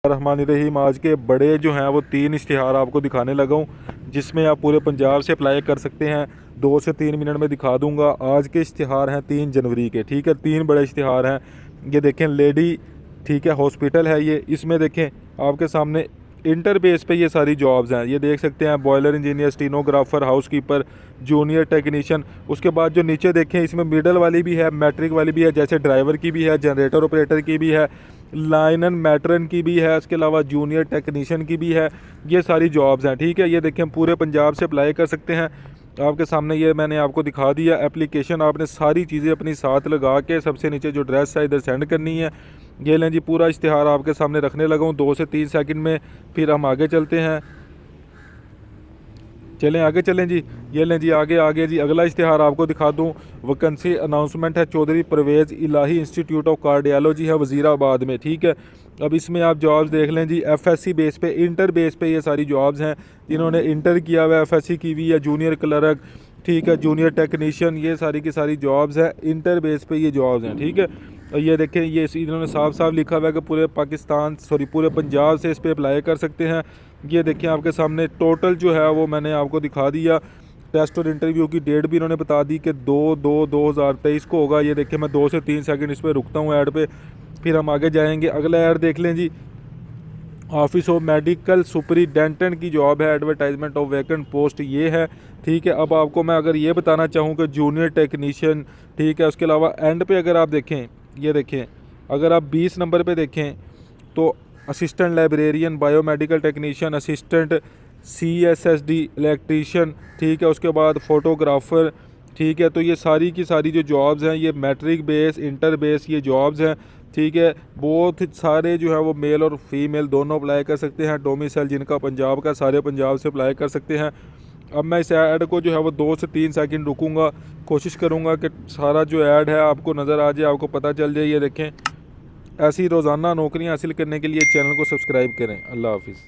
रहमानिर्रहीम। आज के बड़े जो हैं वो 3 इश्तिहार आपको दिखाने लगा हूँ, जिसमें आप पूरे पंजाब से अप्लाई कर सकते हैं। 2 से 3 मिनट में दिखा दूंगा। आज के इश्तिहार हैं 3 जनवरी के, ठीक है। 3 बड़े इश्तिहार हैं। ये देखें, लेडी, ठीक है, हॉस्पिटल है ये। इसमें देखें आपके सामने इंटर बेस पे ये सारी जॉब्स हैं। ये देख सकते हैं, boiler engineer, stenographer, housekeeper, junior technician. उसके बाद जो नीचे देखें, इसमें मिडल वाली भी है, मैट्रिक वाली भी है, जैसे ड्राइवर की भी है, जनरेटर ऑपरेटर की भी है, लाइनन मैट्रन की भी है, इसके अलावा जूनियर टेक्नीशियन की भी है। ये सारी जॉब्स हैं, ठीक है। ये देखें, पूरे पंजाब से अप्लाई कर सकते हैं। आपके सामने ये मैंने आपको दिखा दिया एप्लीकेशन। आपने सारी चीज़ें अपनी साथ लगा के सबसे नीचे जो एड्रेस है इधर सेंड करनी है। ये लें जी, पूरा इश्तिहार आपके सामने रखने लगा हूँ 2 से 3 सेकंड में। फिर हम आगे चलते हैं, चलें आगे चलें जी। ये लें जी, आगे आगे जी, अगला इश्तिहार आपको दिखा दूँ। वैकेंसी अनाउंसमेंट है, चौधरी परवेज़ इलाही इंस्टीट्यूट ऑफ कार्डियोलॉजी है वज़ीराबाद में, ठीक है। अब इसमें आप जॉब्स देख लें जी। एफएससी बेस पे, इंटर बेस पे ये सारी जॉब्स हैं। जिन्होंने इंटर किया हुआ है, एफएससी की हुई है, जूनियर क्लर्क, ठीक है, जूनियर टेक्नीशियन, ये सारी की सारी जॉब्स हैं। इंटर बेस पे ये जॉब्स हैं, ठीक है। और ये देखें, ये इन्होंने साफ साफ लिखा हुआ है कि पूरे पाकिस्तान, सॉरी पूरे पंजाब से इस पर अप्लाई कर सकते हैं। ये देखें आपके सामने टोटल जो है वो मैंने आपको दिखा दिया। टेस्ट और इंटरव्यू की डेट भी इन्होंने बता दी कि 2/2/2023 को होगा। ये देखें, मैं 2 से 3 सेकंड इस पर रुकता हूँ ऐड पे, फिर हम आगे जाएंगे। अगला ऐड देख लें जी। ऑफिस ऑफ मेडिकल सुपरिटेंडेंट की जॉब है, एडवर्टाइजमेंट ऑफ वैकेंट पोस्ट ये है, ठीक है। अब आपको मैं अगर ये बताना चाहूँ कि जूनियर टेक्नीशियन, ठीक है, उसके अलावा एंड पे अगर आप देखें, ये देखें, अगर आप 20 नंबर पे देखें तो assistant librarian, biomedical technician, assistant CSSD electrician, ठीक है, उसके बाद फ़ोटोग्राफ़र, ठीक है। तो ये सारी की सारी जो जॉब्स हैं ये मैट्रिक बेस, इंटर बेस ये जॉब्स हैं, ठीक है। बहुत सारे जो है वो मेल और फीमेल दोनों अप्लाई कर सकते हैं। डोमिसाइल जिनका पंजाब का, सारे पंजाब से अप्लाई कर सकते हैं। अब मैं इस ऐड को जो है वो 2 से 3 सेकंड रुकूंगा, कोशिश करूंगा कि सारा जो ऐड है आपको नज़र आ जाए, आपको पता चल जाए। ये देखें, ऐसी रोज़ाना नौकरियां हासिल करने के लिए चैनल को सब्सक्राइब करें। अल्लाह हाफिज़।